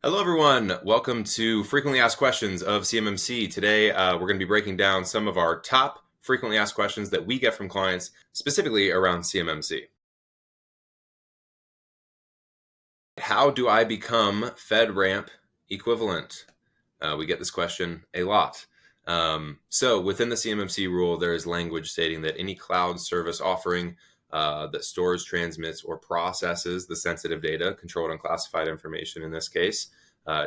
Hello, everyone. Welcome to Frequently Asked Questions of CMMC. Today, we're going to be breaking down some of our top frequently asked questions that we get from clients, specifically around CMMC. How do I become FedRAMP equivalent? We get this question a lot. So within the CMMC rule, there is language stating that any cloud service offering that stores, transmits, or processes the sensitive data, controlled and classified information in this case,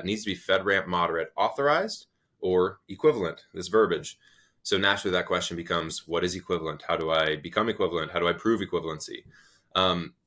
needs to be FedRAMP moderate authorized or equivalent, this verbiage. So naturally that question becomes, what is equivalent? How do I become equivalent? How do I prove equivalency?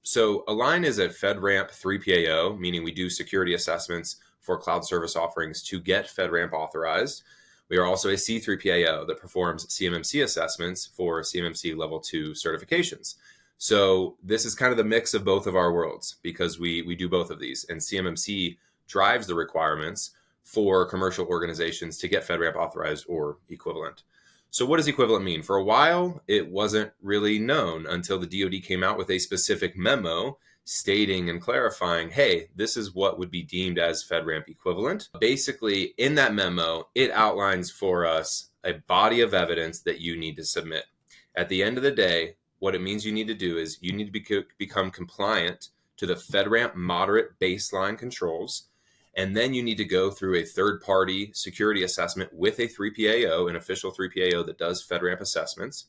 So A-LIGN is a FedRAMP 3PAO, meaning we do security assessments for cloud service offerings to get FedRAMP authorized. We are also a C3PAO that performs CMMC assessments for CMMC level 2 certifications. So this is kind of the mix of both of our worlds because we do both of these, and CMMC drives the requirements for commercial organizations to get FedRAMP authorized or equivalent. So what does equivalent mean? For a while, it wasn't really known until the DoD came out with a specific memo stating and clarifying, hey, this is what would be deemed as FedRAMP equivalent. Basically, in that memo, it outlines for us a body of evidence that you need to submit. At the end of the day, what it means you need to do is you need to become compliant to the FedRAMP moderate baseline controls. And then you need to go through a third-party security assessment with a 3PAO, an official 3PAO that does FedRAMP assessments.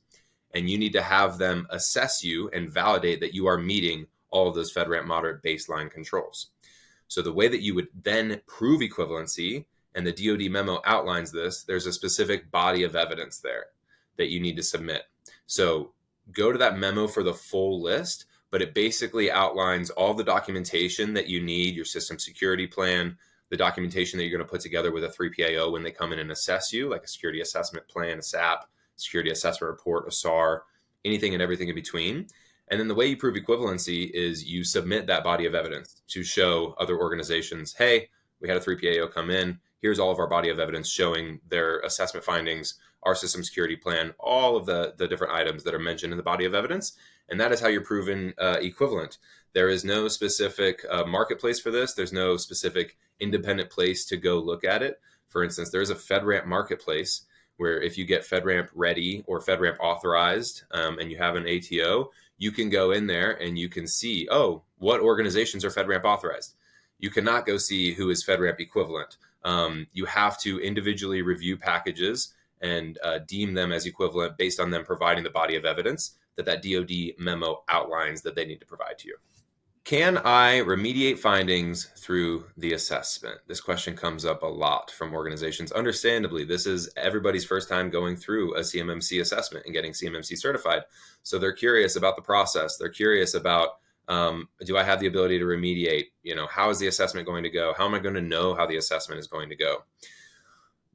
And you need to have them assess you and validate that you are meeting all of those FedRAMP moderate baseline controls. So the way that you would then prove equivalency, and the DoD memo outlines this, there's a specific body of evidence there that you need to submit. So go to that memo for the full list, but it basically outlines all the documentation that you need, your system security plan, the documentation that you're going to put together with a 3PAO when they come in and assess you, like a security assessment plan, a SAP, security assessment report, a SAR, anything and everything in between. And then the way you prove equivalency is you submit that body of evidence to show other organizations, hey, we had a 3PAO come in. Here's all of our body of evidence showing their assessment findings, our system security plan, all of the different items that are mentioned in the body of evidence. And that is how you're proven equivalent. There is no specific marketplace for this. There's no specific independent place to go look at it. For instance, there is a FedRAMP marketplace where if you get FedRAMP ready or FedRAMP authorized and you have an ATO, you can go in there and you can see, oh, what organizations are FedRAMP authorized. You cannot go see who is FedRAMP equivalent. You have to individually review packages and deem them as equivalent based on them providing the body of evidence that DoD memo outlines that they need to provide to you. Can I remediate findings through the assessment? This question comes up a lot from organizations. Understandably, this is everybody's first time going through a CMMC assessment and getting CMMC certified. So they're curious about the process. They're curious about, do I have the ability to remediate? How is the assessment going to go? How am I going to know how the assessment is going to go?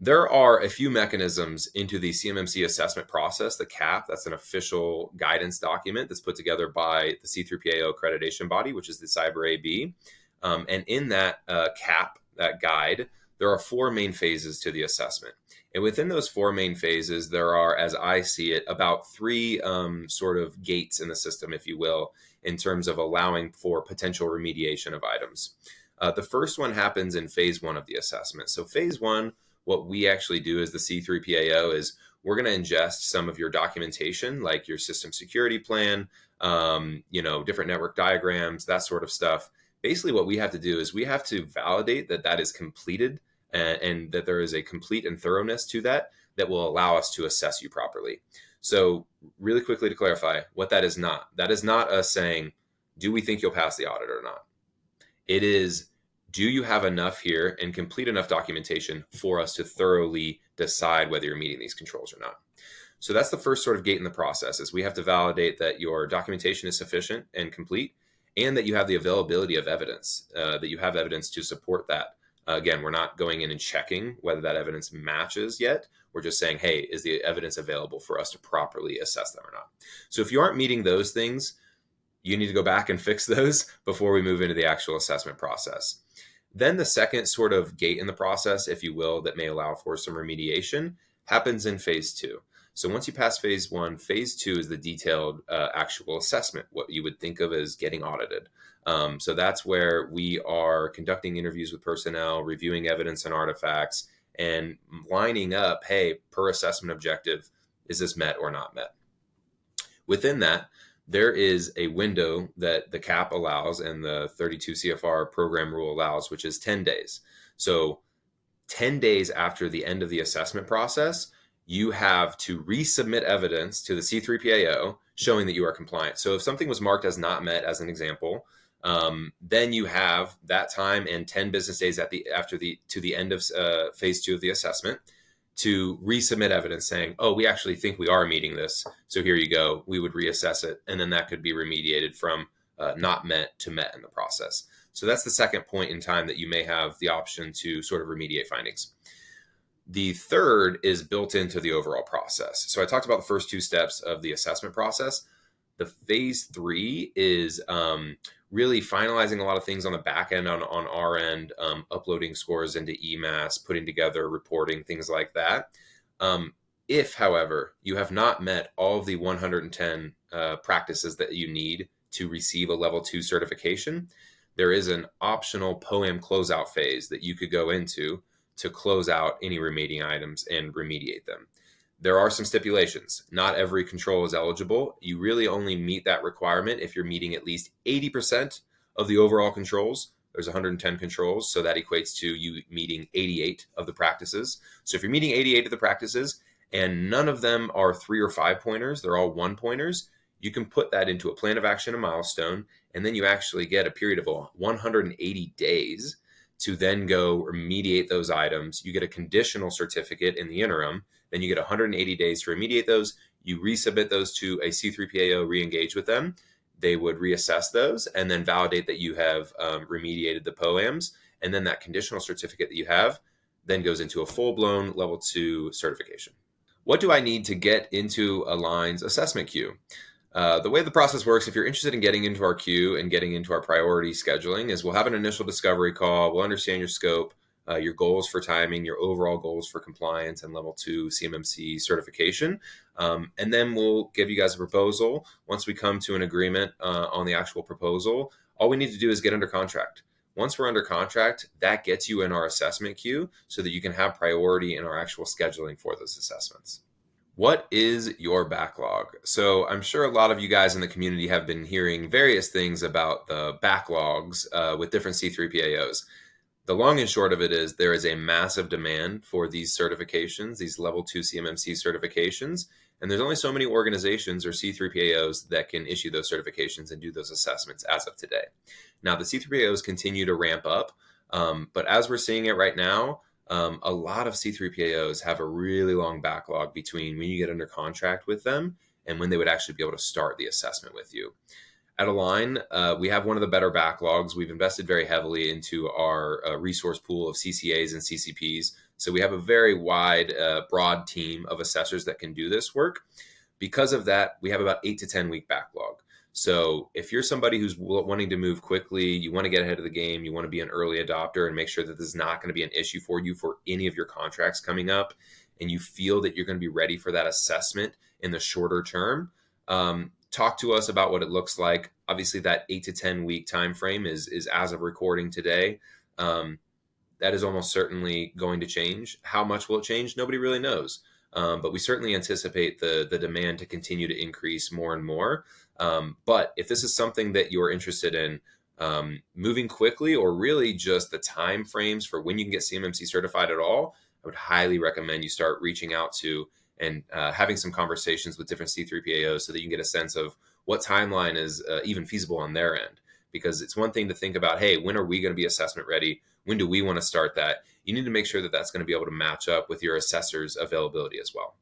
There are a few mechanisms into the CMMC assessment process. The CAP, that's an official guidance document that's put together by the C3PAO accreditation body, which is the Cyber AB. And in that CAP, that guide, there are 4 main phases to the assessment. And within those 4 main phases, there are, as I see it, about 3 sort of gates in the system, if you will, in terms of allowing for potential remediation of items. The first one happens in phase 1 of the assessment. So phase 1, what we actually do as the C3PAO is we're going to ingest some of your documentation, like your system security plan, different network diagrams, that sort of stuff. Basically, what we have to do is we have to validate that that is completed and that there is a complete and thoroughness to that will allow us to assess you properly. So really quickly to clarify what that is not us saying, do we think you'll pass the audit or not? It is, do you have enough here and complete enough documentation for us to thoroughly decide whether you're meeting these controls or not? So that's the first sort of gate in the process, is we have to validate that your documentation is sufficient and complete, and that you have the availability of evidence, that you have evidence to support that. Again, we're not going in and checking whether that evidence matches yet. We're just saying, hey, is the evidence available for us to properly assess them or not? So if you aren't meeting those things, you need to go back and fix those before we move into the actual assessment process. Then the second sort of gate in the process, if you will, that may allow for some remediation happens in phase 2. So once you pass phase 1, phase 2 is the detailed actual assessment, what you would think of as getting audited. So that's where we are conducting interviews with personnel, reviewing evidence and artifacts, and lining up, hey, per assessment objective, is this met or not met? Within that, there is a window that the CAP allows and the 32 CFR program rule allows, which is 10 days. So 10 days after the end of the assessment process, you have to resubmit evidence to the C3PAO showing that you are compliant. So if something was marked as not met, as an example, then you have that time and 10 business days to the end of phase 2 of the assessment to resubmit evidence saying, oh, we actually think we are meeting this. So here you go. We would reassess it. And then that could be remediated from not met to met in the process. So that's the second point in time that you may have the option to sort of remediate findings. The third is built into the overall process. So I talked about the first two steps of the assessment process. The phase 3 is really finalizing a lot of things on the back end on our end, uploading scores into EMAS, putting together reporting, things like that. If, however, you have not met all of the 110 practices that you need to receive a level 2 certification, there is an optional POAM closeout phase that you could go into to close out any remaining items and remediate them. There are some stipulations. Not every control is eligible. You really only meet that requirement if you're meeting at least 80% of the overall controls. There's 110 controls, so that equates to you meeting 88 of the practices. So if you're meeting 88 of the practices and none of them are 3 or 5 pointers, they're all 1 pointers, you can put that into a plan of action and milestone, and then you actually get a period of 180 days to then go remediate those items. You get a conditional certificate in the interim. Then you get 180 days to remediate those. You resubmit those to a C3PAO, re-engage with them. They would reassess those and then validate that you have remediated the POAMs. And then that conditional certificate that you have then goes into a full-blown level 2 certification. What do I need to get into A-LIGN's assessment queue? The way the process works, if you're interested in getting into our queue and getting into our priority scheduling, is we'll have an initial discovery call. We'll understand your scope, your goals for timing, your overall goals for compliance and level 2 CMMC certification. And then we'll give you guys a proposal. Once we come to an agreement on the actual proposal, all we need to do is get under contract. Once we're under contract, that gets you in our assessment queue so that you can have priority in our actual scheduling for those assessments. What is your backlog? So I'm sure a lot of you guys in the community have been hearing various things about the backlogs with different C3PAOs. The long and short of it is there is a massive demand for these certifications, these level 2 CMMC certifications, and there's only so many organizations or C3PAOs that can issue those certifications and do those assessments as of today. Now, the C3PAOs continue to ramp up, but as we're seeing it right now, a lot of C3PAOs have a really long backlog between when you get under contract with them and when they would actually be able to start the assessment with you. At A-LIGN, we have one of the better backlogs. We've invested very heavily into our resource pool of CCAs and CCPs. So we have a very wide, broad team of assessors that can do this work. Because of that, we have about 8 to 10 week backlog. So if you're somebody who's wanting to move quickly, you want to get ahead of the game, you want to be an early adopter and make sure that this is not going to be an issue for you for any of your contracts coming up, and you feel that you're going to be ready for that assessment in the shorter term, talk to us about what it looks like. Obviously, that 8 to 10 week time frame is as of recording today. That is almost certainly going to change. How much will it change? Nobody really knows. But we certainly anticipate the demand to continue to increase more and more. But if this is something that you're interested in moving quickly, or really just the time frames for when you can get CMMC certified at all, I would highly recommend you start reaching out to and having some conversations with different C3PAOs so that you can get a sense of what timeline is even feasible on their end. Because it's one thing to think about, hey, when are we going to be assessment ready? When do we want to start that? You need to make sure that that's going to be able to match up with your assessor's availability as well.